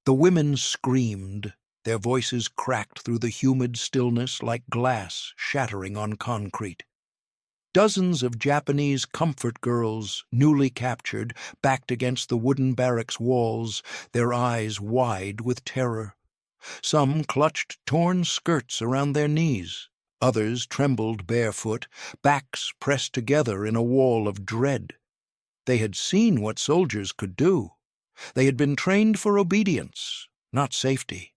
The women screamed, their voices cracked through the humid stillness like glass shattering on concrete. Dozens of Japanese comfort girls, newly captured, backed against the wooden barracks walls, their eyes wide with terror. Some clutched torn skirts around their knees. Others trembled barefoot, backs pressed together in a wall of dread. They had seen what soldiers could do. They had been trained for obedience, not safety.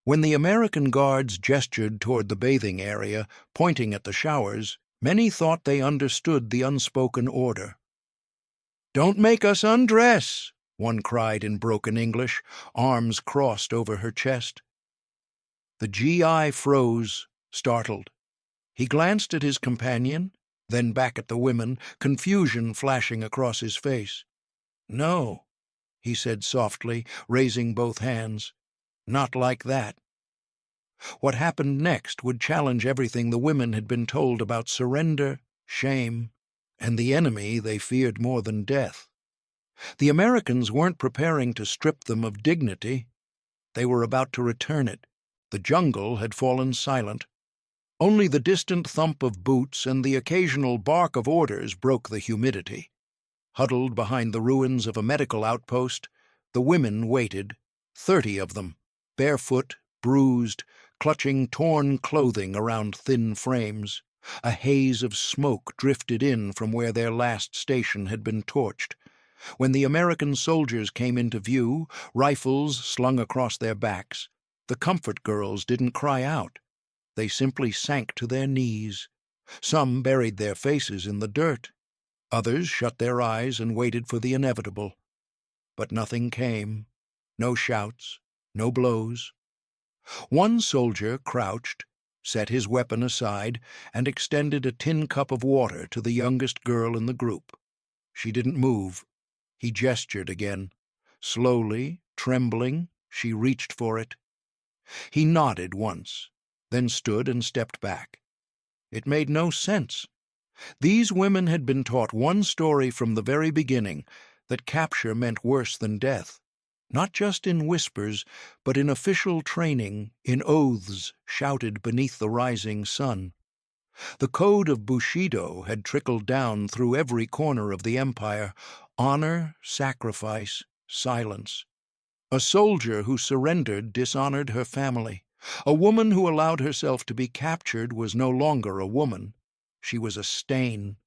When the American guards gestured toward the bathing area, pointing at the showers, many thought they understood the unspoken order. "Don't make us undress," one cried in broken English, arms crossed over her chest. The GI froze, startled. He glanced at his companion, then back at the women, confusion flashing across his face. "No," he said softly, raising both hands. "Not like that." What happened next would challenge everything the women had been told about surrender, shame, and the enemy they feared more than death. The Americans weren't preparing to strip them of dignity. They were about to return it. The jungle had fallen silent. Only the distant thump of boots and the occasional bark of orders broke the humidity. Huddled behind the ruins of a medical outpost, the women waited, 30 of them, barefoot, bruised, clutching torn clothing around thin frames. A haze of smoke drifted in from where their last station had been torched. When the American soldiers came into view, rifles slung across their backs, the comfort girls didn't cry out. They simply sank to their knees. Some buried their faces in the dirt. Others shut their eyes and waited for the inevitable. But nothing came. No shouts, no blows. One soldier crouched, set his weapon aside, and extended a tin cup of water to the youngest girl in the group. She didn't move. He gestured again. Slowly, trembling, she reached for it. He nodded once, then stood and stepped back. It made no sense. These women had been taught one story from the very beginning, that capture meant worse than death. Not just in whispers, but in official training, in oaths shouted beneath the rising sun. The code of Bushido had trickled down through every corner of the empire: honor, sacrifice, silence. A soldier who surrendered dishonored her family. A woman who allowed herself to be captured was no longer a woman. She was a stain.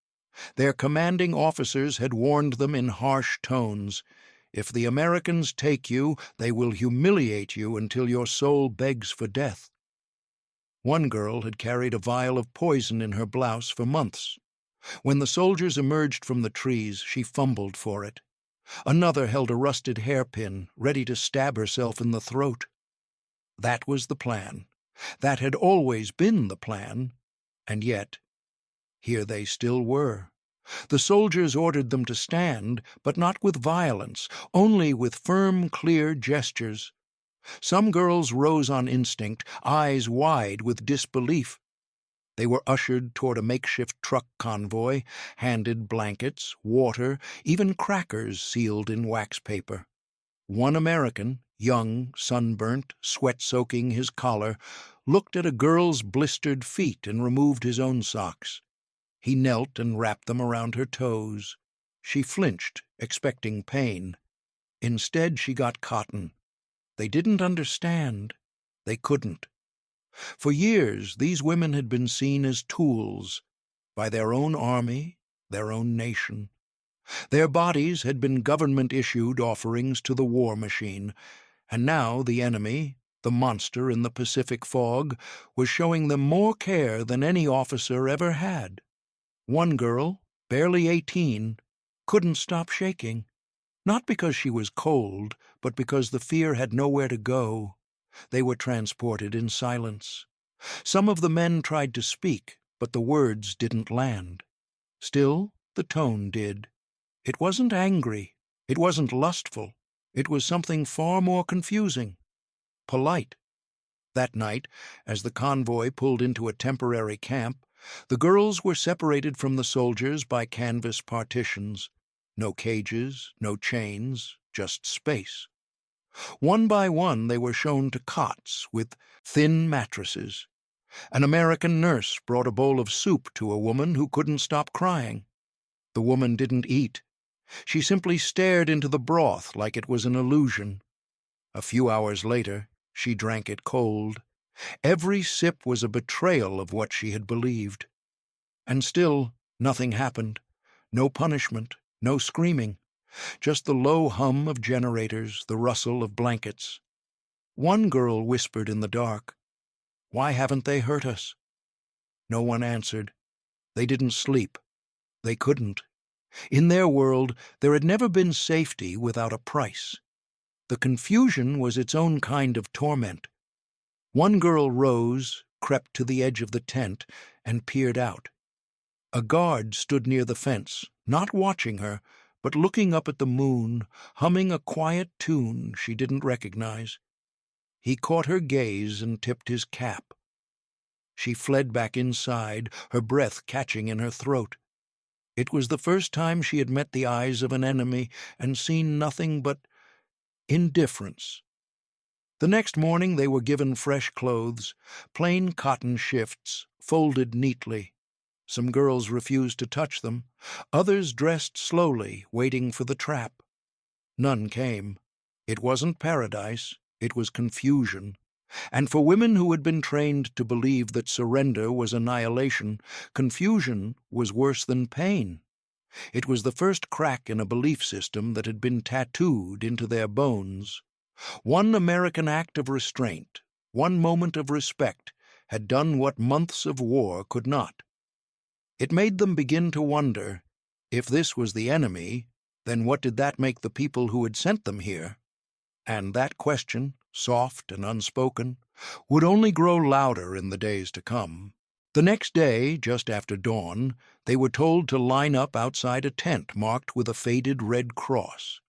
Their commanding officers had warned them in harsh tones: "If the Americans take you, they will humiliate you until your soul begs for death." One girl had carried a vial of poison in her blouse for months. When the soldiers emerged from the trees, she fumbled for it. Another held a rusted hairpin, ready to stab herself in the throat. That was the plan. That had always been the plan. And yet, here they still were. The soldiers ordered them to stand, but not with violence, only with firm, clear gestures. Some girls rose on instinct, eyes wide with disbelief. They were ushered toward a makeshift truck convoy, handed blankets, water, even crackers sealed in wax paper. One American, young, sunburnt, sweat-soaking his collar, looked at a girl's blistered feet and removed his own socks. He knelt and wrapped them around her toes. She flinched, expecting pain. Instead, she got cotton. They didn't understand. They couldn't. For years, these women had been seen as tools by their own army, their own nation. Their bodies had been government-issued offerings to the war machine, and now the enemy, the monster in the Pacific fog, was showing them more care than any officer ever had. One girl, barely 18, couldn't stop shaking, not because she was cold, but because the fear had nowhere to go. They were transported in silence. Some of the men tried to speak, but the words didn't land. Still, the tone did. It wasn't angry. It wasn't lustful. It was something far more confusing. Polite. That night, as the convoy pulled into a temporary camp, the girls were separated from the soldiers by canvas partitions. No cages, no chains, just space. One by one they were shown to cots with thin mattresses. An American nurse brought a bowl of soup to a woman who couldn't stop crying. The woman didn't eat. She simply stared into the broth like it was an illusion. A few hours later, she drank it cold. Every sip was a betrayal of what she had believed. And still, nothing happened. No punishment, no screaming. Just the low hum of generators, the rustle of blankets. One girl whispered in the dark, "Why haven't they hurt us?" No one answered. They didn't sleep. They couldn't. In their world, there had never been safety without a price. The confusion was its own kind of torment. One girl rose, crept to the edge of the tent, and peered out. A guard stood near the fence, not watching her, but looking up at the moon, humming a quiet tune she didn't recognize. He caught her gaze and tipped his cap. She fled back inside, her breath catching in her throat. It was the first time she had met the eyes of an enemy and seen nothing but indifference. The next morning they were given fresh clothes, plain cotton shifts, folded neatly. Some girls refused to touch them. Others dressed slowly, waiting for the trap. None came. It wasn't paradise. It was confusion. And for women who had been trained to believe that surrender was annihilation, confusion was worse than pain. It was the first crack in a belief system that had been tattooed into their bones. One American act of restraint, one moment of respect, had done what months of war could not. It made them begin to wonder, if this was the enemy, then what did that make the people who had sent them here? And that question, soft and unspoken, would only grow louder in the days to come. The next day, just after dawn, they were told to line up outside a tent marked with a faded red cross.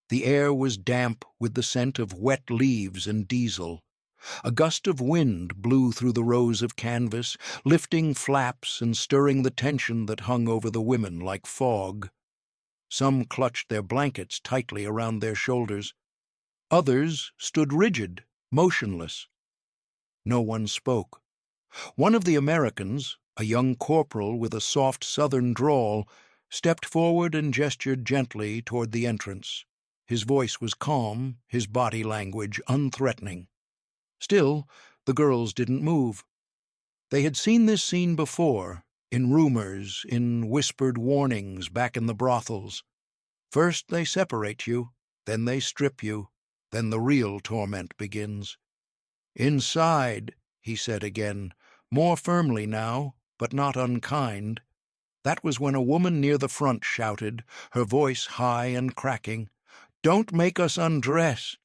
The air was damp with the scent of wet leaves and diesel. A gust of wind blew through the rows of canvas, lifting flaps and stirring the tension that hung over the women like fog. Some clutched their blankets tightly around their shoulders. Others stood rigid, motionless. No one spoke. One of the Americans, a young corporal with a soft southern drawl, stepped forward and gestured gently toward the entrance. His voice was calm, his body language unthreatening. Still, the girls didn't move. They had seen this scene before, in rumors, in whispered warnings back in the brothels. First they separate you, then they strip you, then the real torment begins. "Inside," he said again, more firmly now, but not unkind. That was when a woman near the front shouted, her voice high and cracking, "Don't make us undress."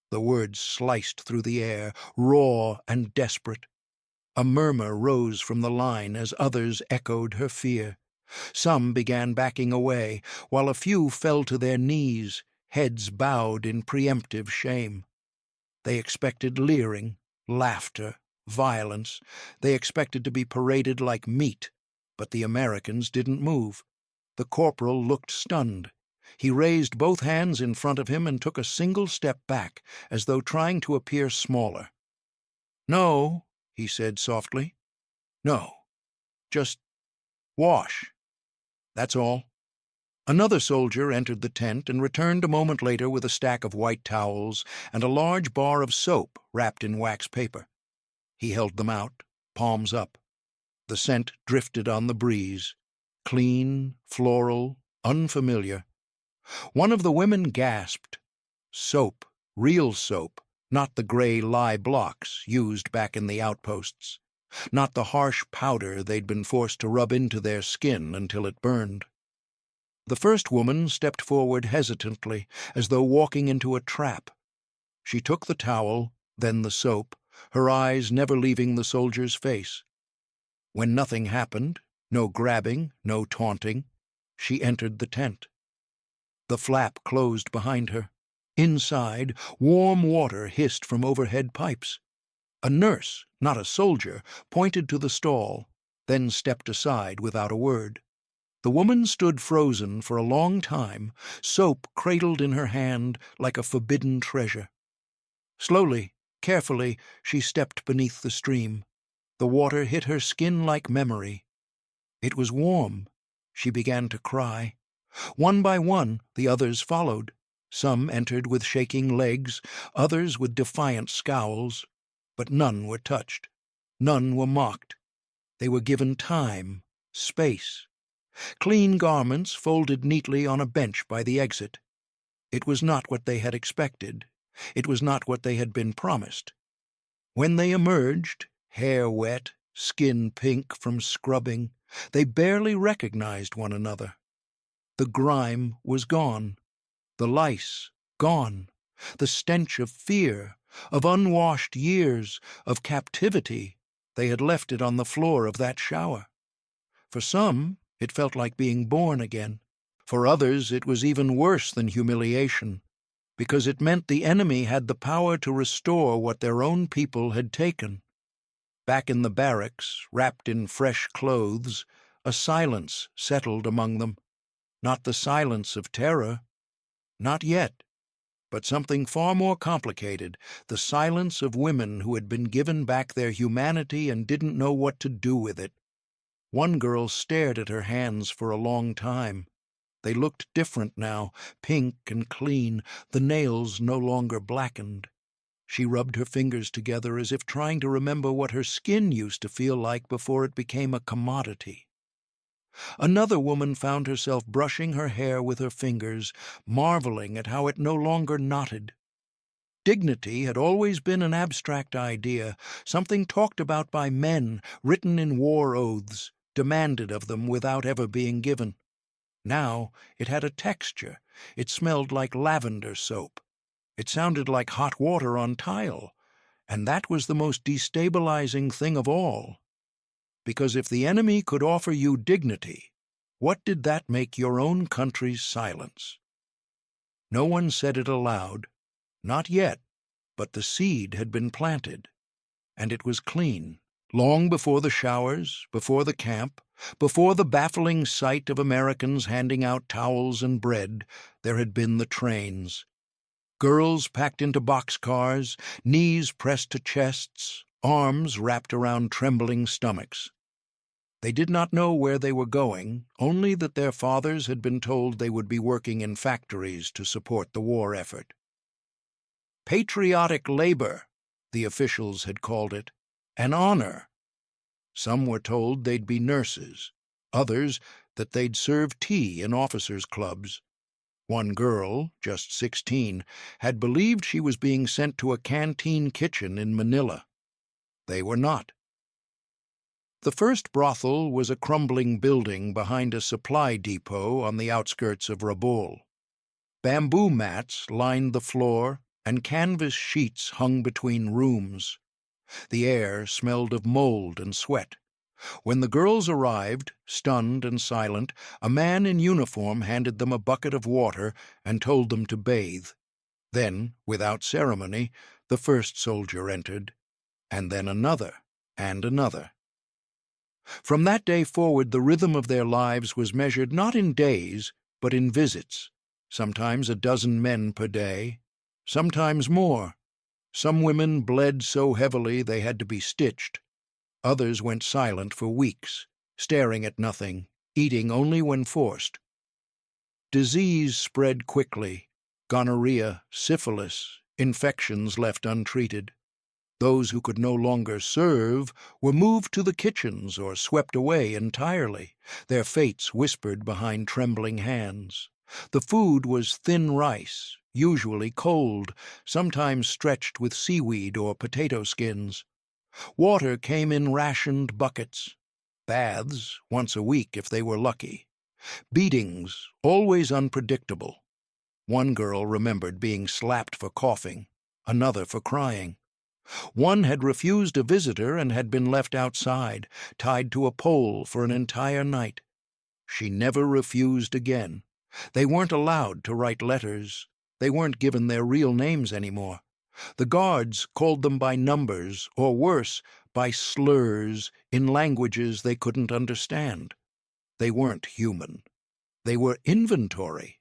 The words sliced through the air, raw and desperate. A murmur rose from the line as others echoed her fear. Some began backing away, while a few fell to their knees, heads bowed in preemptive shame. They expected leering, laughter, violence. They expected to be paraded like meat, but the Americans didn't move. The corporal looked stunned. He raised both hands in front of him and took a single step back, as though trying to appear smaller. "No," he said softly. "No. Just wash. That's all." Another soldier entered the tent and returned a moment later with a stack of white towels and a large bar of soap wrapped in wax paper. He held them out, palms up. The scent drifted on the breeze, clean, floral, unfamiliar. One of the women gasped. Soap, real soap, not the gray lye blocks used back in the outposts, not the harsh powder they'd been forced to rub into their skin until it burned. The first woman stepped forward hesitantly, as though walking into a trap. She took the towel, then the soap, her eyes never leaving the soldier's face. When nothing happened, no grabbing, no taunting, she entered the tent. The flap closed behind her. Inside, warm water hissed from overhead pipes. A nurse, not a soldier, pointed to the stall, then stepped aside without a word. The woman stood frozen for a long time, soap cradled in her hand like a forbidden treasure. Slowly, carefully, she stepped beneath the stream. The water hit her skin like memory. It was warm. She began to cry. One by one, the others followed. Some entered with shaking legs, others with defiant scowls. But none were touched. None were mocked. They were given time, space. Clean garments folded neatly on a bench by the exit. It was not what they had expected. It was not what they had been promised. When they emerged, hair wet, skin pink from scrubbing, they barely recognized one another. The grime was gone. The lice gone. The stench of fear, of unwashed years, of captivity, they had left it on the floor of that shower. For some, it felt like being born again. For others, it was even worse than humiliation, because it meant the enemy had the power to restore what their own people had taken. Back in the barracks, wrapped in fresh clothes, a silence settled among them. Not the silence of terror. Not yet. But something far more complicated, the silence of women who had been given back their humanity and didn't know what to do with it. One girl stared at her hands for a long time. They looked different now, pink and clean, the nails no longer blackened. She rubbed her fingers together as if trying to remember what her skin used to feel like before it became a commodity. Another woman found herself brushing her hair with her fingers, marveling at how it no longer knotted. Dignity had always been an abstract idea, something talked about by men, written in war oaths, demanded of them without ever being given. Now it had a texture. It smelled like lavender soap. It sounded like hot water on tile. And that was the most destabilizing thing of all. Because if the enemy could offer you dignity, what did that make your own country's silence? No one said it aloud. Not yet, but the seed had been planted. And it was clean. Long before the showers, before the camp, before the baffling sight of Americans handing out towels and bread, there had been the trains. Girls packed into boxcars, knees pressed to chests, arms wrapped around trembling stomachs. They did not know where they were going, only that their fathers had been told they would be working in factories to support the war effort. Patriotic labor, the officials had called it, an honor. Some were told they'd be nurses, others that they'd serve tea in officers' clubs. One girl, just 16, had believed she was being sent to a canteen kitchen in Manila. They were not. The first brothel was a crumbling building behind a supply depot on the outskirts of Rabaul. Bamboo mats lined the floor, and canvas sheets hung between rooms. The air smelled of mold and sweat. When the girls arrived, stunned and silent, a man in uniform handed them a bucket of water and told them to bathe. Then, without ceremony, the first soldier entered, and then another, and another. From that day forward, the rhythm of their lives was measured not in days, but in visits, sometimes a dozen men per day, sometimes more. Some women bled so heavily they had to be stitched. Others went silent for weeks, staring at nothing, eating only when forced. Disease spread quickly, gonorrhea, syphilis, infections left untreated. Those who could no longer serve were moved to the kitchens or swept away entirely, their fates whispered behind trembling hands. The food was thin rice, usually cold, sometimes stretched with seaweed or potato skins. Water came in rationed buckets. Baths, once a week if they were lucky. Beatings, always unpredictable. One girl remembered being slapped for coughing, another for crying. One had refused a visitor and had been left outside, tied to a pole for an entire night. She never refused again. They weren't allowed to write letters. They weren't given their real names anymore. The guards called them by numbers, or worse, by slurs in languages they couldn't understand. They weren't human. They were inventory.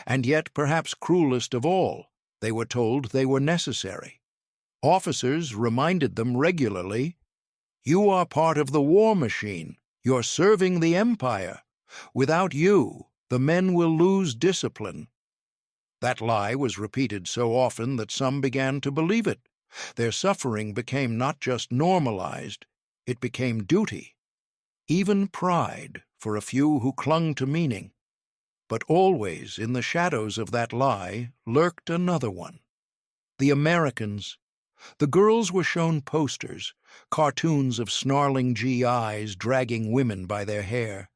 And yet, perhaps cruelest of all, they were told they were necessary. Officers reminded them regularly, "You are part of the war machine. You're serving the empire. Without you, the men will lose discipline." That lie was repeated so often that some began to believe it. Their suffering became not just normalized, it became duty, even pride for a few who clung to meaning. But always in the shadows of that lie lurked another one. The Americans. The girls were shown posters, cartoons of snarling GIs dragging women by their hair.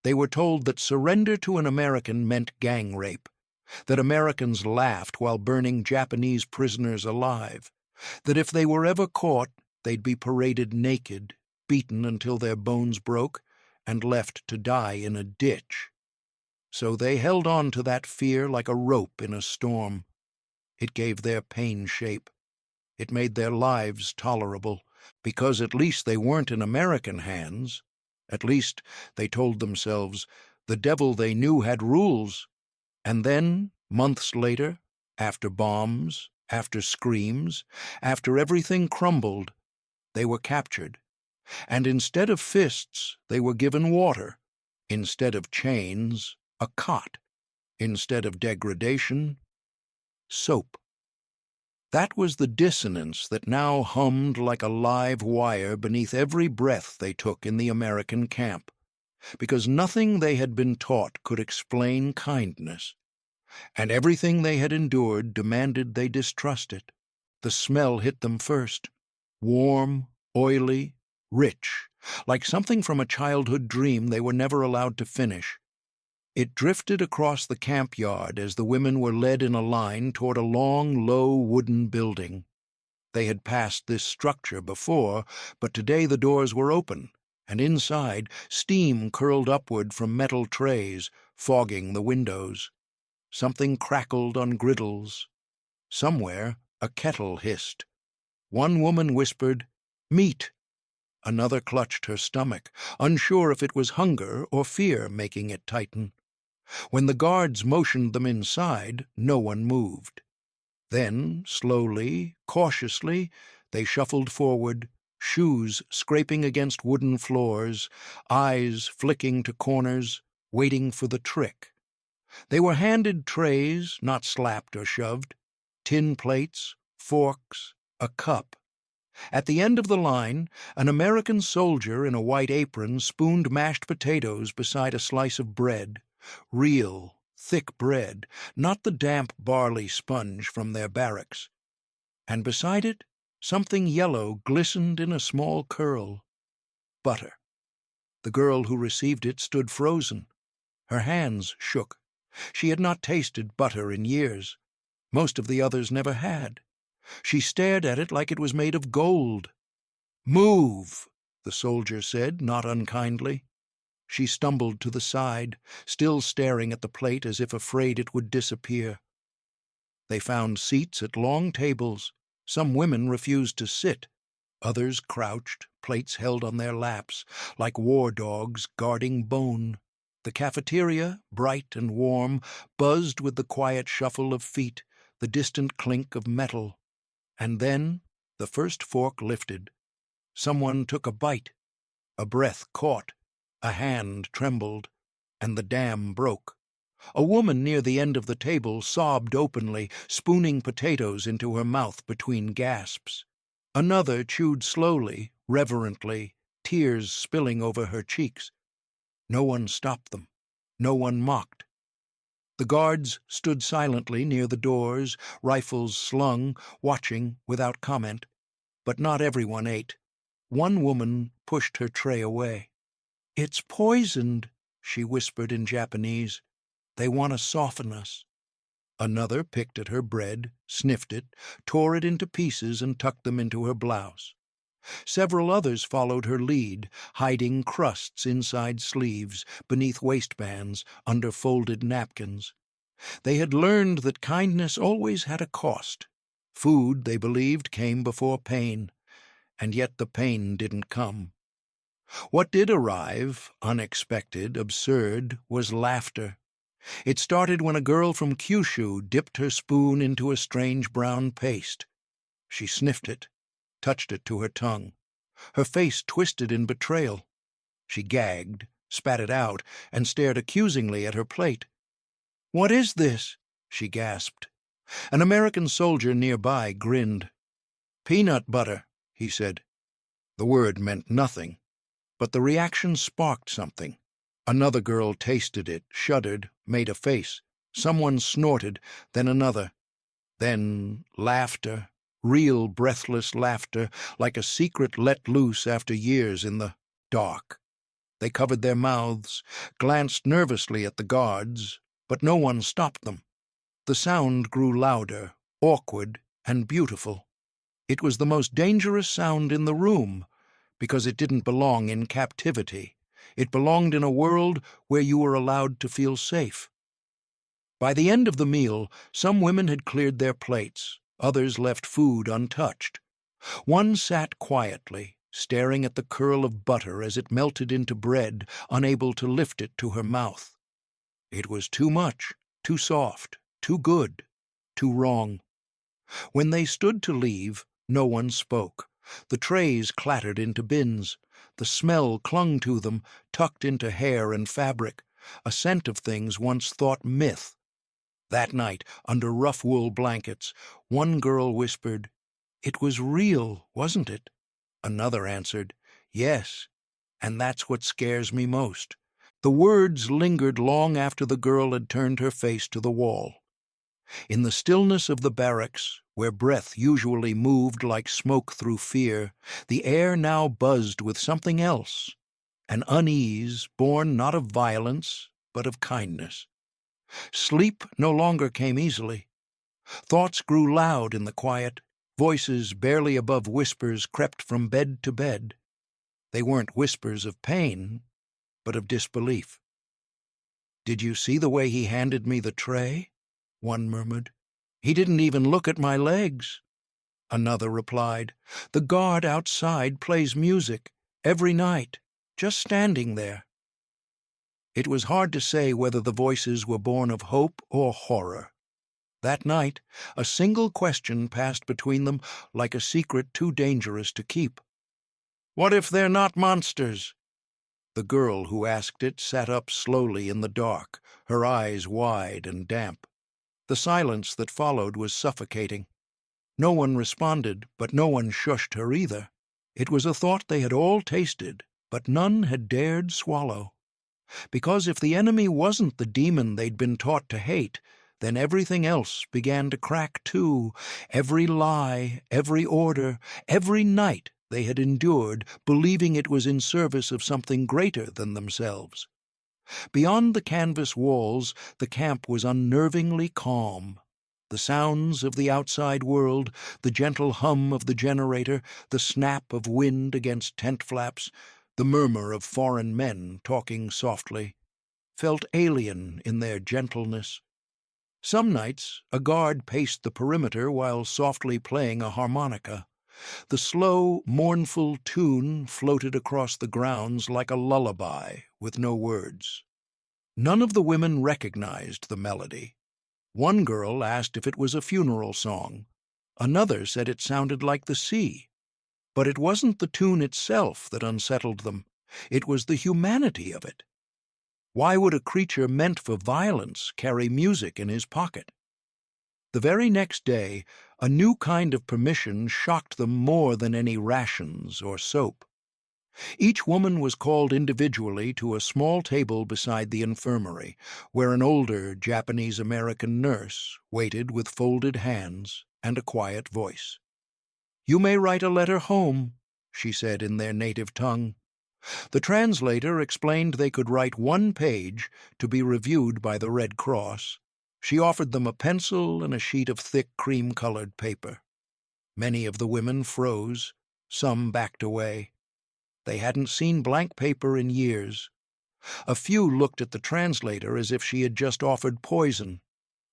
They were told that surrender to an American meant gang rape, that Americans laughed while burning Japanese prisoners alive, that if they were ever caught, they'd be paraded naked, beaten until their bones broke, and left to die in a ditch. So they held on to that fear like a rope in a storm. It gave their pain shape. It made their lives tolerable, because at least they weren't in American hands. At least, they told themselves, the devil they knew had rules. And then, months later, after bombs, after screams, after everything crumbled, they were captured. And instead of fists, they were given water. Instead of chains, a cot. Instead of degradation, soap. That was the dissonance that now hummed like a live wire beneath every breath they took in the American camp, because nothing they had been taught could explain kindness, and everything they had endured demanded they distrust it. The smell hit them first, warm, oily, rich, like something from a childhood dream they were never allowed to finish. It drifted across the camp yard as the women were led in a line toward a long, low wooden building. They had passed this structure before, but today the doors were open, and inside steam curled upward from metal trays, fogging the windows. Something crackled on griddles. Somewhere a kettle hissed. One woman whispered, "Meat." Another clutched her stomach, unsure if it was hunger or fear making it tighten. When the guards motioned them inside, no one moved. Then, slowly, cautiously, they shuffled forward, shoes scraping against wooden floors, eyes flicking to corners, waiting for the trick. They were handed trays, not slapped or shoved, tin plates, forks, a cup. At the end of the line, an American soldier in a white apron spooned mashed potatoes beside a slice of bread. Real, thick bread, not the damp barley sponge from their barracks. And beside it, something yellow glistened in a small curl. Butter. The girl who received it stood frozen. Her hands shook. She had not tasted butter in years. Most of the others never had. She stared at it like it was made of gold. "Move," the soldier said, not unkindly. She stumbled to the side, still staring at the plate as if afraid it would disappear. They found seats at long tables. Some women refused to sit. Others crouched, plates held on their laps, like war dogs guarding bone. The cafeteria, bright and warm, buzzed with the quiet shuffle of feet, the distant clink of metal. And then the first fork lifted. Someone took a bite. A breath caught. A hand trembled, and the dam broke. A woman near the end of the table sobbed openly, spooning potatoes into her mouth between gasps. Another chewed slowly, reverently, tears spilling over her cheeks. No one stopped them. No one mocked. The guards stood silently near the doors, rifles slung, watching without comment. But not everyone ate. One woman pushed her tray away. "It's poisoned," she whispered in Japanese. "They want to soften us." Another picked at her bread, sniffed it, tore it into pieces and tucked them into her blouse. Several others followed her lead, hiding crusts inside sleeves, beneath waistbands, under folded napkins. They had learned that kindness always had a cost. Food, they believed, came before pain, and yet the pain didn't come. What did arrive, unexpected, absurd, was laughter. It started when a girl from Kyushu dipped her spoon into a strange brown paste. She sniffed it, touched it to her tongue. Her face twisted in betrayal. She gagged, spat it out, and stared accusingly at her plate. "What is this?" she gasped. An American soldier nearby grinned. "Peanut butter," he said. The word meant nothing, but the reaction sparked something. Another girl tasted it, shuddered, made a face. Someone snorted, then another. Then laughter, real breathless laughter, like a secret let loose after years in the dark. They covered their mouths, glanced nervously at the guards, but no one stopped them. The sound grew louder, awkward, and beautiful. It was the most dangerous sound in the room, because it didn't belong in captivity. It belonged in a world where you were allowed to feel safe. By the end of the meal, some women had cleared their plates, others left food untouched. One sat quietly, staring at the curl of butter as it melted into bread, unable to lift it to her mouth. It was too much, too soft, too good, too wrong. When they stood to leave, no one spoke. The trays clattered into bins. The smell clung to them, tucked into hair and fabric, a scent of things once thought myth. That night, under rough wool blankets, one girl whispered, "It was real, wasn't it?" Another answered, "Yes, and that's what scares me most." The words lingered long after the girl had turned her face to the wall. In the stillness of the barracks, where breath usually moved like smoke through fear, the air now buzzed with something else, an unease born not of violence, but of kindness. Sleep no longer came easily. Thoughts grew loud in the quiet. Voices barely above whispers crept from bed to bed. They weren't whispers of pain, but of disbelief. "Did you see the way he handed me the tray?" one murmured. "He didn't even look at my legs." Another replied, "The guard outside plays music every night, just standing there." It was hard to say whether the voices were born of hope or horror. That night, a single question passed between them like a secret too dangerous to keep. "What if they're not monsters?" The girl who asked it sat up slowly in the dark, her eyes wide and damp. The silence that followed was suffocating. No one responded, but no one shushed her either. It was a thought they had all tasted, but none had dared swallow. Because if the enemy wasn't the demon they'd been taught to hate, then everything else began to crack too. Every lie, every order, every night they had endured, believing it was in service of something greater than themselves. Beyond the canvas walls, the camp was unnervingly calm. The sounds of the outside world, the gentle hum of the generator, the snap of wind against tent flaps, the murmur of foreign men talking softly, felt alien in their gentleness. Some nights a guard paced the perimeter while softly playing a harmonica. The slow, mournful tune floated across the grounds like a lullaby with no words. None of the women recognized the melody. One girl asked if it was a funeral song. Another said it sounded like the sea. But it wasn't the tune itself that unsettled them. It was the humanity of it. Why would a creature meant for violence carry music in his pocket? The very next day, a new kind of permission shocked them more than any rations or soap. Each woman was called individually to a small table beside the infirmary, where an older Japanese-American nurse waited with folded hands and a quiet voice. "You may write a letter home," she said in their native tongue. The translator explained they could write one page to be reviewed by the Red Cross. She offered them a pencil and a sheet of thick cream-colored paper. Many of the women froze, some backed away. They hadn't seen blank paper in years. A few looked at the translator as if she had just offered poison.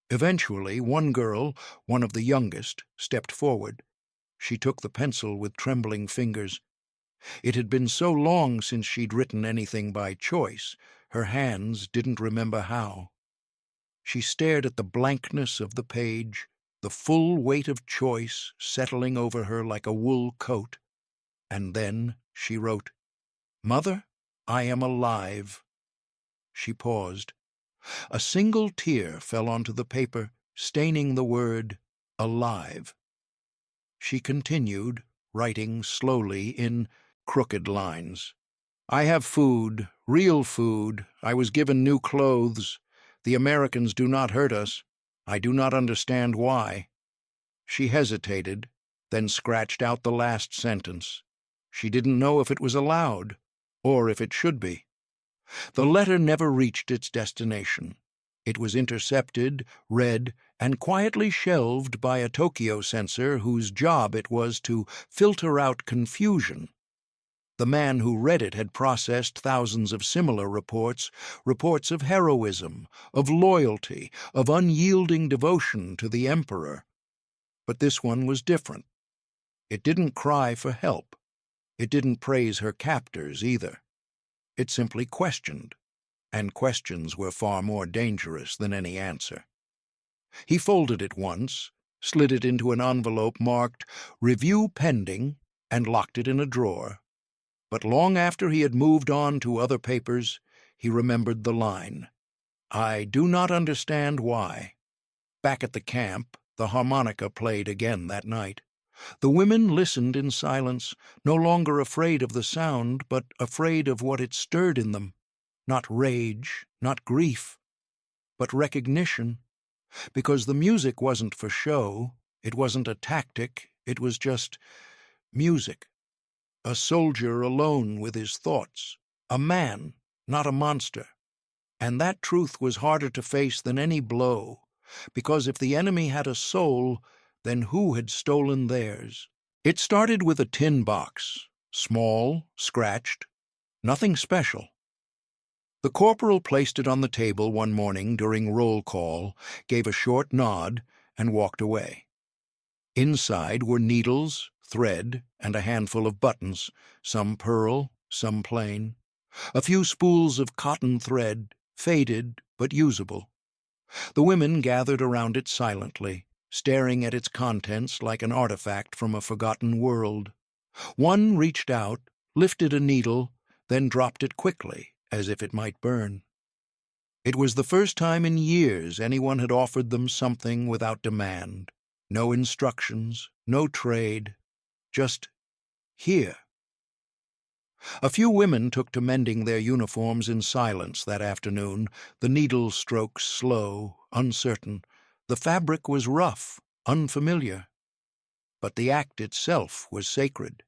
Eventually, one girl, one of the youngest, stepped forward. She took the pencil with trembling fingers. It had been so long since she'd written anything by choice, her hands didn't remember how. She stared at the blankness of the page, the full weight of choice settling over her like a wool coat. And then she wrote, "Mother, I am alive." She paused. A single tear fell onto the paper, staining the word alive. She continued, writing slowly in crooked lines. "I have food, real food. I was given new clothes. The Americans do not hurt us. I do not understand why." She hesitated, then scratched out the last sentence. She didn't know if it was allowed, or if it should be. The letter never reached its destination. It was intercepted, read, and quietly shelved by a Tokyo censor whose job it was to filter out confusion. The man who read it had processed thousands of similar reports, reports of heroism, of loyalty, of unyielding devotion to the emperor. But this one was different. It didn't cry for help. It didn't praise her captors either. It simply questioned, and questions were far more dangerous than any answer. He folded it once, slid it into an envelope marked "Review Pending," and locked it in a drawer. But long after he had moved on to other papers, he remembered the line, "I do not understand why." Back at the camp, the harmonica played again that night. The women listened in silence, no longer afraid of the sound, but afraid of what it stirred in them. Not rage, not grief, but recognition. Because the music wasn't for show, it wasn't a tactic, it was just music. A soldier alone with his thoughts. A man, not a monster. And that truth was harder to face than any blow, because if the enemy had a soul, then who had stolen theirs? It started with a tin box, small, scratched, nothing special. The corporal placed it on the table one morning during roll call, gave a short nod, and walked away. Inside were needles, thread, and a handful of buttons, some pearl, some plain. A few spools of cotton thread, faded but usable. The women gathered around it silently, staring at its contents like an artifact from a forgotten world. One reached out, lifted a needle, then dropped it quickly, as if it might burn. It was the first time in years anyone had offered them something without demand. No instructions, no trade, just here. A few women took to mending their uniforms in silence that afternoon, the needle strokes slow, uncertain. The fabric was rough, unfamiliar. But the act itself was sacred.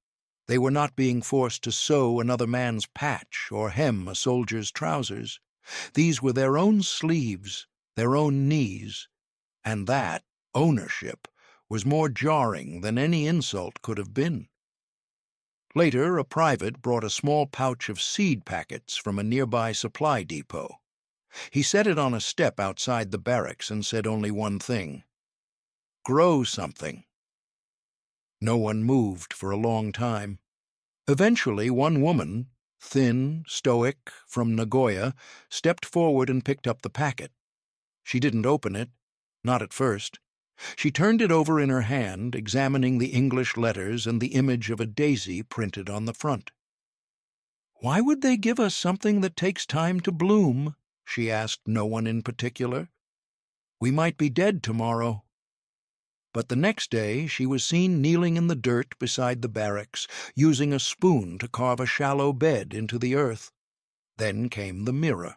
They were not being forced to sew another man's patch or hem a soldier's trousers. These were their own sleeves, their own knees, and that, ownership, was more jarring than any insult could have been. Later, a private brought a small pouch of seed packets from a nearby supply depot. He set it on a step outside the barracks and said only one thing: "Grow something." No one moved for a long time. Eventually, one woman, thin, stoic, from Nagoya, stepped forward and picked up the packet. She didn't open it, not at first. She turned it over in her hand, examining the English letters and the image of a daisy printed on the front. "Why would they give us something that takes time to bloom?" she asked no one in particular. "We might be dead tomorrow." But the next day she was seen kneeling in the dirt beside the barracks, using a spoon to carve a shallow bed into the earth. Then came the mirror.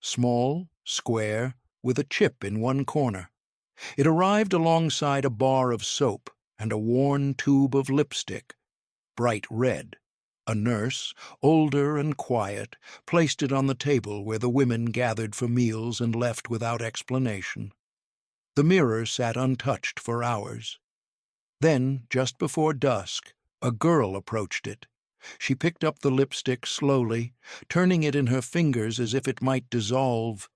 Small, square, with a chip in one corner. It arrived alongside a bar of soap and a worn tube of lipstick, bright red. A nurse, older and quiet, placed it on the table where the women gathered for meals and left without explanation. The mirror sat untouched for hours. Then, just before dusk, a girl approached it. She picked up the lipstick slowly, turning it in her fingers as if it might dissolve.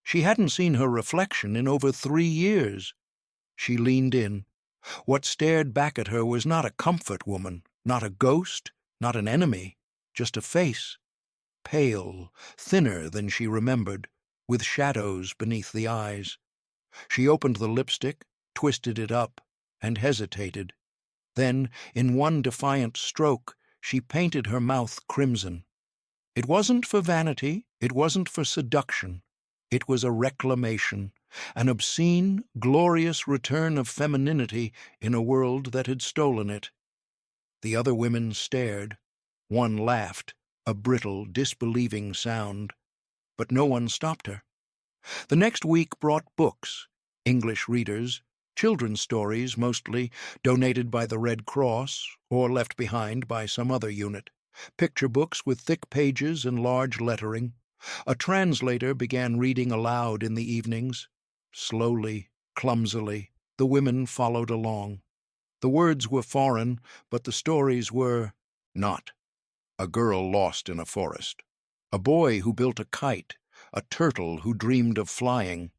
She hadn't seen her reflection in over 3 years. She leaned in. What stared back at her was not a comfort woman, not a ghost, not an enemy, just a face. Pale, thinner than she remembered, with shadows beneath the eyes. She opened the lipstick, twisted it up, and hesitated. Then, in one defiant stroke, she painted her mouth crimson. It wasn't for vanity, it wasn't for seduction. It was a reclamation, an obscene, glorious return of femininity in a world that had stolen it. The other women stared. One laughed, a brittle, disbelieving sound. But no one stopped her. The next week brought books, English readers, children's stories mostly, donated by the Red Cross or left behind by some other unit, picture books with thick pages and large lettering. A translator began reading aloud in the evenings. Slowly, clumsily, the women followed along. The words were foreign, but the stories were not. A girl lost in a forest, a boy who built a kite, a turtle who dreamed of flying.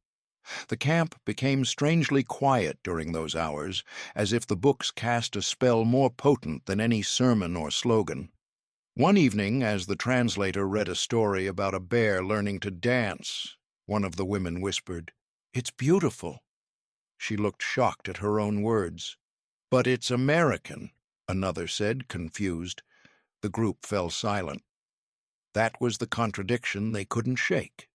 The camp became strangely quiet during those hours, as if the books cast a spell more potent than any sermon or slogan. One evening, as the translator read a story about a bear learning to dance, one of the women whispered, "It's beautiful." She looked shocked at her own words. "But it's American," another said, confused. The group fell silent. That was the contradiction they couldn't shake.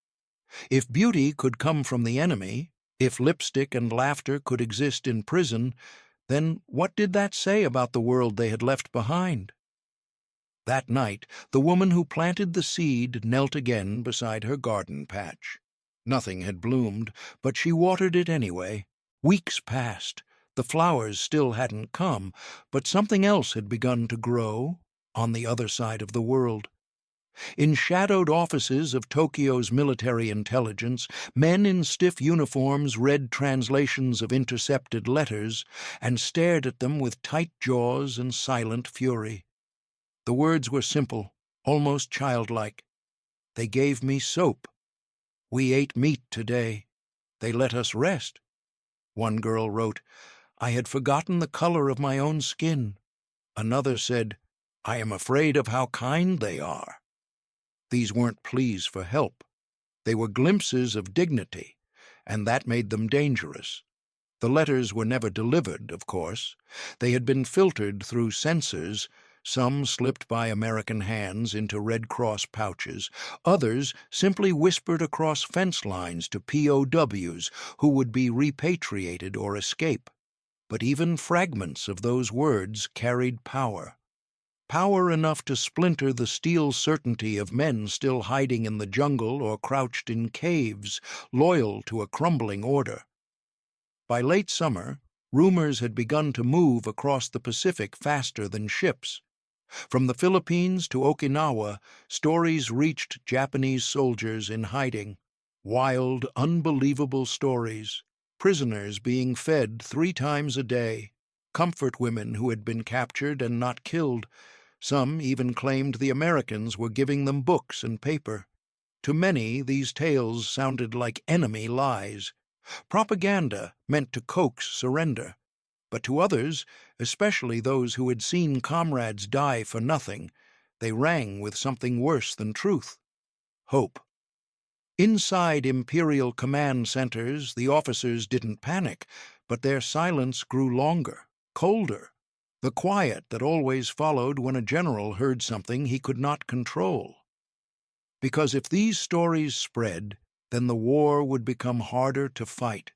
If beauty could come from the enemy, if lipstick and laughter could exist in prison, then what did that say about the world they had left behind? That night, the woman who planted the seed knelt again beside her garden patch. Nothing had bloomed, but she watered it anyway. Weeks passed. The flowers still hadn't come, but something else had begun to grow on the other side of the world. In shadowed offices of Tokyo's military intelligence, men in stiff uniforms read translations of intercepted letters and stared at them with tight jaws and silent fury. The words were simple, almost childlike. "They gave me soap. We ate meat today. They let us rest." One girl wrote, "I had forgotten the color of my own skin." Another said, "I am afraid of how kind they are." These weren't pleas for help. They were glimpses of dignity, and that made them dangerous. The letters were never delivered, of course. They had been filtered through censors. Some slipped by American hands into Red Cross pouches. Others simply whispered across fence lines to POWs who would be repatriated or escape. But even fragments of those words carried power. Power enough to splinter the steel certainty of men still hiding in the jungle or crouched in caves, loyal to a crumbling order. By late summer, rumors had begun to move across the Pacific faster than ships. From the Philippines to Okinawa, stories reached Japanese soldiers in hiding. Wild, unbelievable stories. Prisoners being fed 3 times a day. Comfort women who had been captured and not killed. Some even claimed the Americans were giving them books and paper. To many, these tales sounded like enemy lies. Propaganda meant to coax surrender. But to others, especially those who had seen comrades die for nothing, they rang with something worse than truth: hope. Inside Imperial command centers, the officers didn't panic, but their silence grew longer, colder. The quiet that always followed when a general heard something he could not control. Because if these stories spread, then the war would become harder to fight.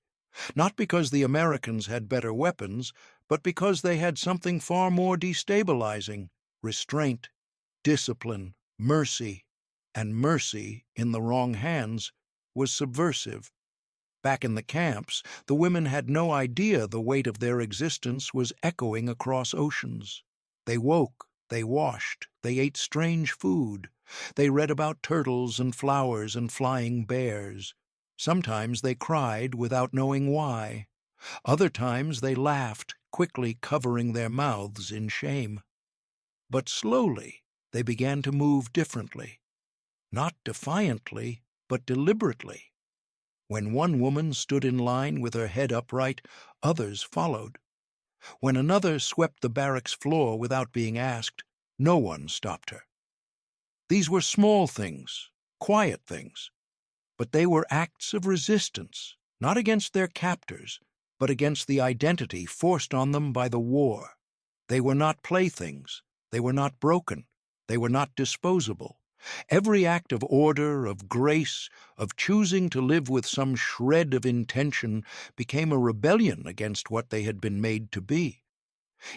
Not because the Americans had better weapons, but because they had something far more destabilizing: restraint, discipline, mercy. And mercy, in the wrong hands, was subversive. Back in the camps, the women had no idea the weight of their existence was echoing across oceans. They woke, they washed, they ate strange food. They read about turtles and flowers and flying bears. Sometimes they cried without knowing why. Other times they laughed, quickly covering their mouths in shame. But slowly they began to move differently. Not defiantly, but deliberately. When one woman stood in line with her head upright, others followed. When another swept the barracks floor without being asked, no one stopped her. These were small things, quiet things, but they were acts of resistance, not against their captors, but against the identity forced on them by the war. They were not playthings. They were not broken. They were not disposable. Every act of order, of grace, of choosing to live with some shred of intention became a rebellion against what they had been made to be.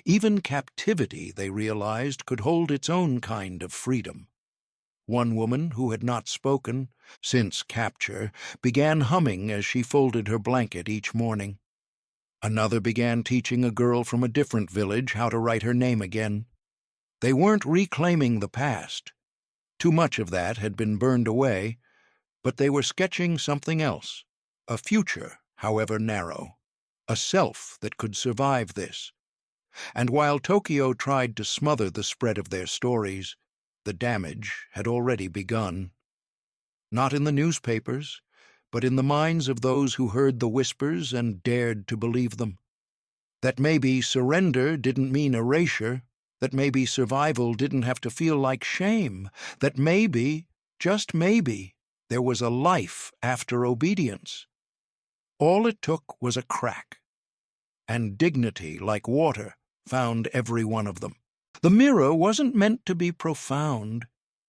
Even captivity, they realized, could hold its own kind of freedom. One woman, who had not spoken since capture, began humming as she folded her blanket each morning. Another began teaching a girl from a different village how to write her name again. They weren't reclaiming the past. Too much of that had been burned away, but they were sketching something else, a future, however narrow, a self that could survive this. And while Tokyo tried to smother the spread of their stories, the damage had already begun. Not in the newspapers, but in the minds of those who heard the whispers and dared to believe them. That maybe surrender didn't mean erasure, that maybe survival didn't have to feel like shame, that maybe, just maybe, there was a life after obedience. All it took was a crack, and dignity, like water, found every one of them. The mirror wasn't meant to be profound.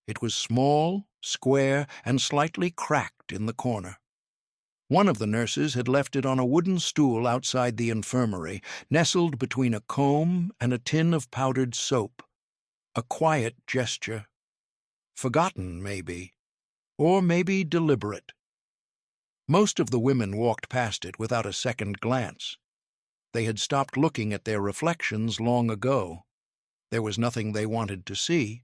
It was small, square, and slightly cracked in the corner. One of the nurses had left it on a wooden stool outside the infirmary, nestled between a comb and a tin of powdered soap. A quiet gesture. Forgotten, maybe. Or maybe deliberate. Most of the women walked past it without a second glance. They had stopped looking at their reflections long ago. There was nothing they wanted to see.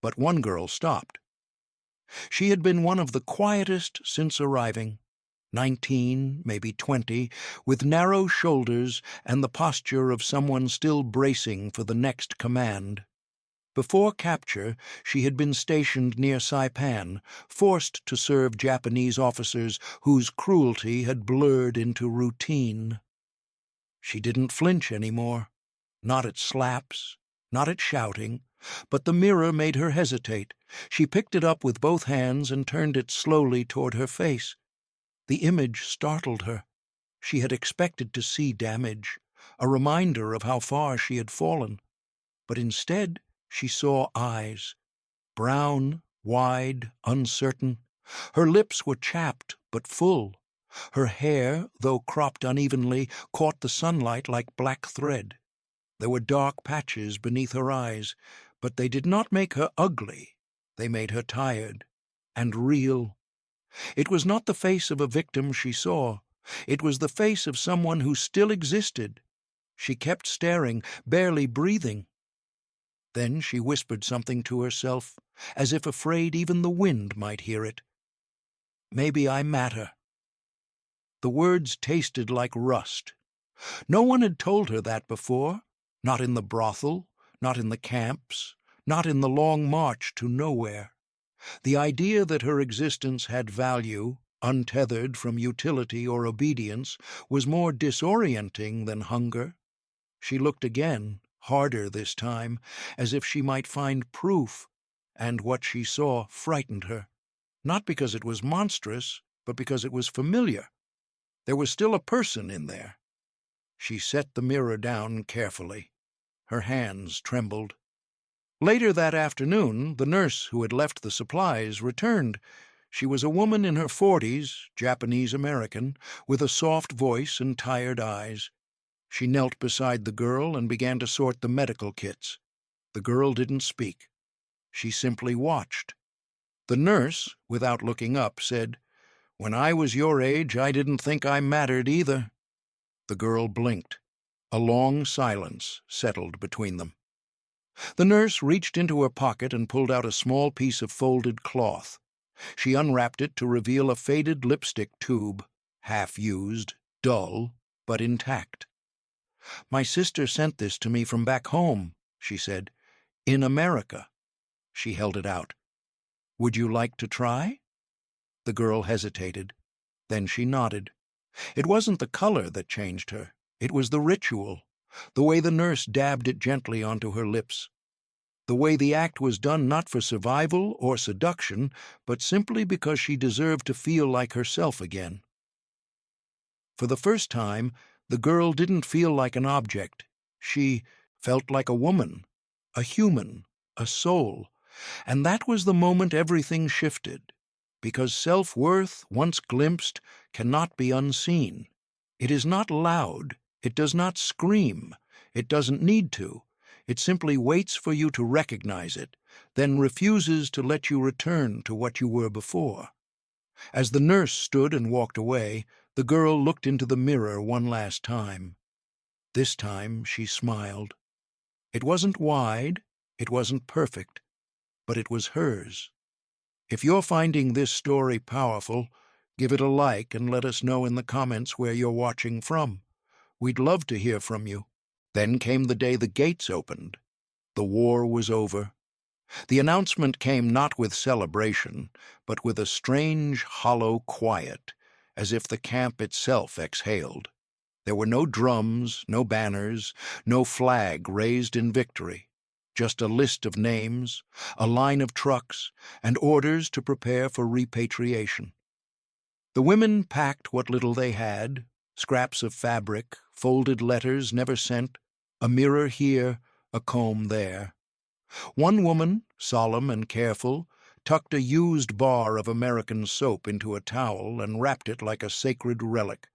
But one girl stopped. She had been one of the quietest since arriving. 19, maybe 20, with narrow shoulders and the posture of someone still bracing for the next command. Before capture, she had been stationed near Saipan, forced to serve Japanese officers whose cruelty had blurred into routine. She didn't flinch anymore, not at slaps, not at shouting, but the mirror made her hesitate. She picked it up with both hands and turned it slowly toward her face. The image startled her. She had expected to see damage, a reminder of how far she had fallen. But instead, she saw eyes. Brown, wide, uncertain. Her lips were chapped but full. Her hair, though cropped unevenly, caught the sunlight like black thread. There were dark patches beneath her eyes, but they did not make her ugly. They made her tired and real. It was not the face of a victim she saw. It was the face of someone who still existed. She kept staring, barely breathing. Then she whispered something to herself, as if afraid even the wind might hear it. "Maybe I matter." The words tasted like rust. No one had told her that before, not in the brothel, not in the camps, not in the long march to nowhere. The idea that her existence had value, untethered from utility or obedience, was more disorienting than hunger. She looked again, harder this time, as if she might find proof, and what she saw frightened her. Not because it was monstrous, but because it was familiar. There was still a person in there. She set the mirror down carefully. Her hands trembled. Later that afternoon, the nurse who had left the supplies returned. She was a woman in her 40s, Japanese-American, with a soft voice and tired eyes. She knelt beside the girl and began to sort the medical kits. The girl didn't speak. She simply watched. The nurse, without looking up, said, "When I was your age, I didn't think I mattered either." The girl blinked. A long silence settled between them. The nurse reached into her pocket and pulled out a small piece of folded cloth. She unwrapped it to reveal a faded lipstick tube, half-used, dull, but intact. "My sister sent this to me from back home," she said. "In America." She held it out. "Would you like to try?" The girl hesitated. Then she nodded. It wasn't the color that changed her. It was the ritual, the way the nurse dabbed it gently onto her lips, the way the act was done not for survival or seduction, but simply because she deserved to feel like herself again. For the first time, The girl didn't feel like an object. She felt like a woman, a human, a soul. And that was the moment everything shifted, because self-worth, once glimpsed, cannot be unseen. It is not loud, it does not scream, it doesn't need to. It simply waits for you to recognize it, then refuses to let you return to what you were before. As the nurse stood and walked away, the girl looked into the mirror one last time. This time she smiled. It wasn't wide, it wasn't perfect, but it was hers. If you're finding this story powerful, give it a like and let us know in the comments where you're watching from. We'd love to hear from you. Then came the day the gates opened. The war was over. The announcement came not with celebration, but with a strange, hollow quiet, as if the camp itself exhaled. There were no drums, no banners, no flag raised in victory. Just a list of names, a line of trucks, and orders to prepare for repatriation. The women packed what little they had, scraps of fabric, folded letters never sent, a mirror here, a comb there. One woman, solemn and careful, tucked a used bar of American soap into a towel and wrapped it like a sacred relic.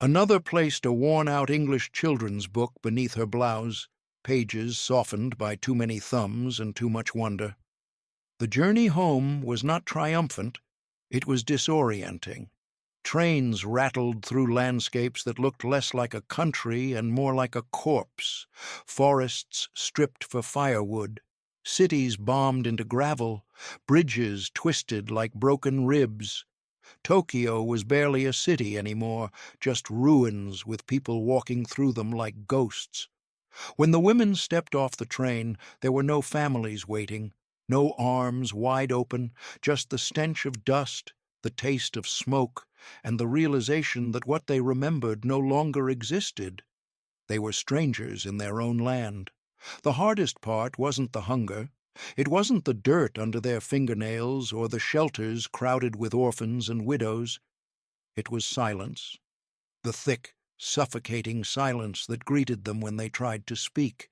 Another placed a worn-out English children's book beneath her blouse, pages softened by too many thumbs and too much wonder. The journey home was not triumphant, it was disorienting. Trains rattled through landscapes that looked less like a country and more like a corpse, forests stripped for firewood, cities bombed into gravel, bridges twisted like broken ribs. Tokyo was barely a city anymore, just ruins with people walking through them like ghosts. When the women stepped off the train, there were no families waiting, no arms wide open, just the stench of dust, the taste of smoke, and the realization that what they remembered no longer existed. They were strangers in their own land. The hardest part wasn't the hunger. It wasn't the dirt under their fingernails or the shelters crowded with orphans and widows. It was silence, the thick, suffocating silence that greeted them when they tried to speak.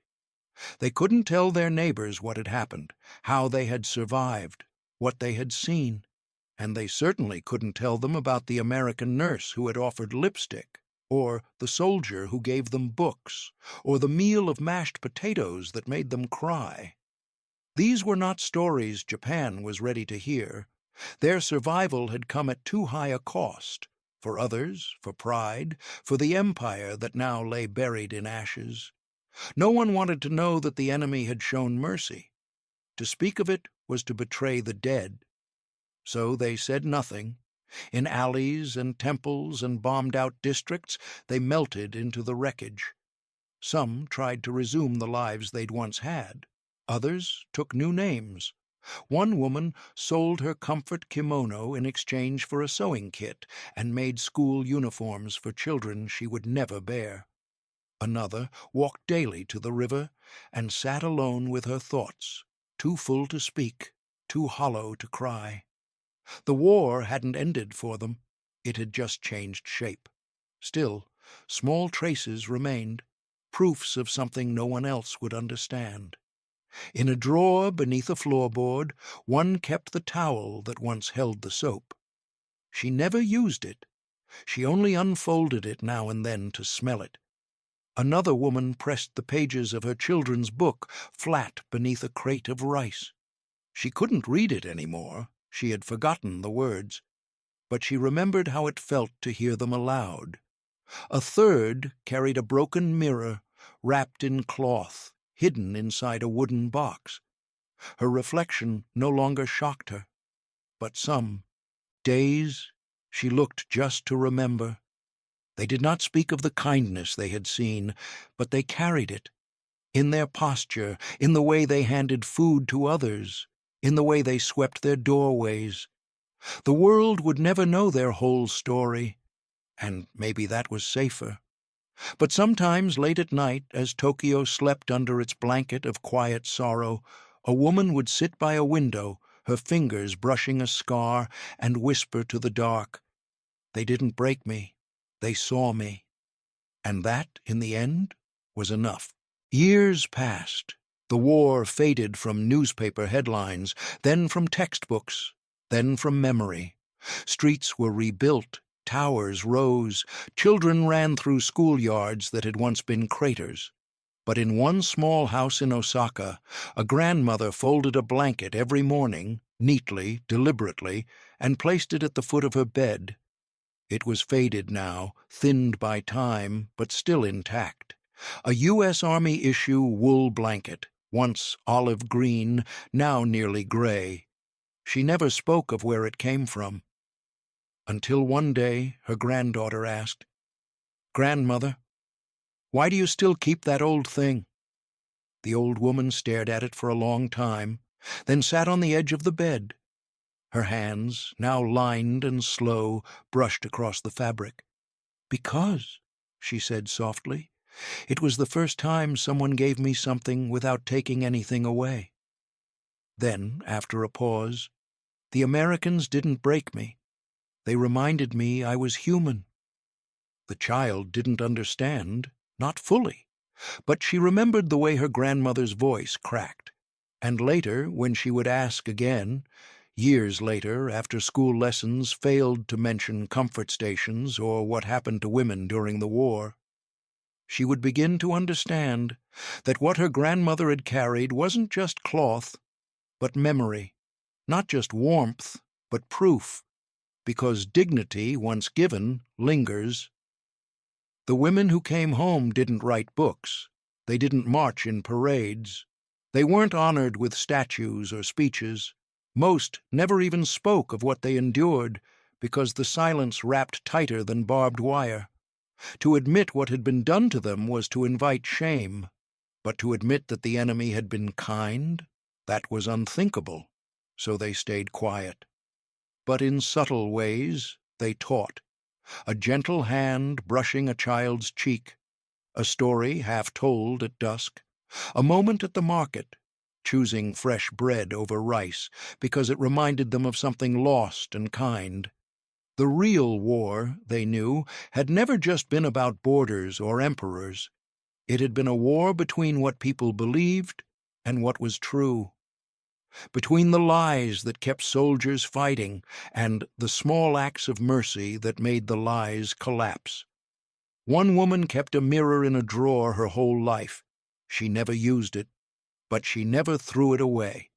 They couldn't tell their neighbors what had happened, how they had survived, what they had seen, and they certainly couldn't tell them about the American nurse who had offered lipstick, or the soldier who gave them books, or the meal of mashed potatoes that made them cry. These were not stories Japan was ready to hear. Their survival had come at too high a cost, for others, for pride, for the empire that now lay buried in ashes. No one wanted to know that the enemy had shown mercy. To speak of it was to betray the dead. So they said nothing. In alleys and temples and bombed-out districts, they melted into the wreckage. Some tried to resume the lives they'd once had. Others took new names. One woman sold her comfort kimono in exchange for a sewing kit and made school uniforms for children she would never bear. Another walked daily to the river and sat alone with her thoughts, too full to speak, too hollow to cry. The war hadn't ended for them. It had just changed shape. Still, small traces remained, proofs of something no one else would understand. In a drawer beneath a floorboard, one kept the towel that once held the soap. She never used it. She only unfolded it now and then to smell it. Another woman pressed the pages of her children's book flat beneath a crate of rice. She couldn't read it anymore. She had forgotten the words. But she remembered how it felt to hear them aloud. A third carried a broken mirror, wrapped in cloth, hidden inside a wooden box. Her reflection no longer shocked her. But some days she looked just to remember. They did not speak of the kindness they had seen, but they carried it. In their posture, in the way they handed food to others, in the way they swept their doorways. The world would never know their whole story, and maybe that was safer. But sometimes late at night, as Tokyo slept under its blanket of quiet sorrow, a woman would sit by a window, her fingers brushing a scar, and whisper to the dark, "They didn't break me. They saw me." And that, in the end, was enough. Years passed. The war faded from newspaper headlines, then from textbooks, then from memory. Streets were rebuilt, towers rose, children ran through schoolyards that had once been craters. But in one small house in Osaka, a grandmother folded a blanket every morning, neatly, deliberately, and placed it at the foot of her bed. It was faded now, thinned by time, but still intact. A U.S. Army issue wool blanket, once olive green, now nearly gray. She never spoke of where it came from. Until one day her granddaughter asked, "Grandmother, why do you still keep that old thing?" The old woman stared at it for a long time, then sat on the edge of the bed. Her hands, now lined and slow, brushed across the fabric. "Because," she said softly, "it was the first time someone gave me something without taking anything away." Then, after a pause, "The Americans didn't break me. They reminded me I was human." The child didn't understand, not fully, but she remembered the way her grandmother's voice cracked. And later, when she would ask again, years later, after school lessons failed to mention comfort stations or what happened to women during the war, she would begin to understand that what her grandmother had carried wasn't just cloth, but memory, not just warmth, but proof, because dignity, once given, lingers. The women who came home didn't write books. They didn't march in parades. They weren't honored with statues or speeches. Most never even spoke of what they endured because the silence wrapped tighter than barbed wire. To admit what had been done to them was to invite shame, but to admit that the enemy had been kind, that was unthinkable, so they stayed quiet. But in subtle ways they taught. A gentle hand brushing a child's cheek, a story half told at dusk, a moment at the market, choosing fresh bread over rice because it reminded them of something lost and kind. The real war, they knew, had never just been about borders or emperors. It had been a war between what people believed and what was true, between the lies that kept soldiers fighting and the small acts of mercy that made the lies collapse. One woman kept a mirror in a drawer her whole life. She never used it, but she never threw it away.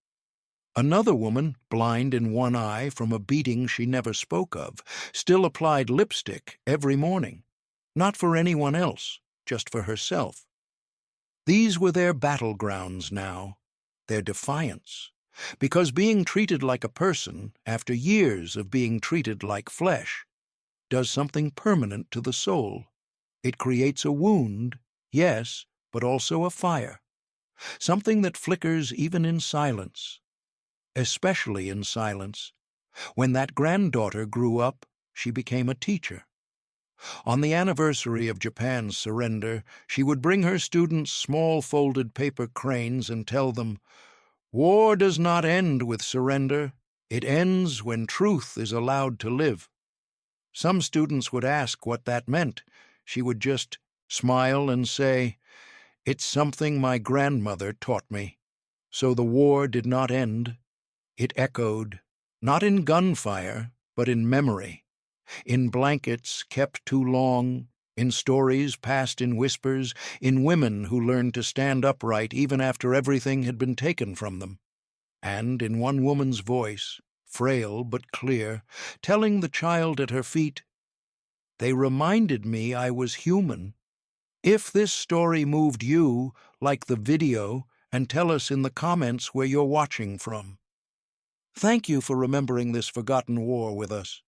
Another woman, blind in one eye from a beating she never spoke of, still applied lipstick every morning, not for anyone else, just for herself. These were their battlegrounds now, their defiance, because being treated like a person, after years of being treated like flesh, does something permanent to the soul. It creates a wound, yes, but also a fire, something that flickers even in silence, especially in silence. When that granddaughter grew up, she became a teacher. On the anniversary of Japan's surrender, she would bring her students small folded paper cranes and tell them, "War does not end with surrender. It ends when truth is allowed to live." Some students would ask what that meant. She would just smile and say, "It's something my grandmother taught me." So the war did not end. It echoed, not in gunfire, but in memory, in blankets kept too long, in stories passed in whispers, in women who learned to stand upright even after everything had been taken from them, and in one woman's voice, frail but clear, telling the child at her feet, "They reminded me I was human." If this story moved you, like the video, and tell us in the comments where you're watching from. Thank you for remembering this forgotten war with us.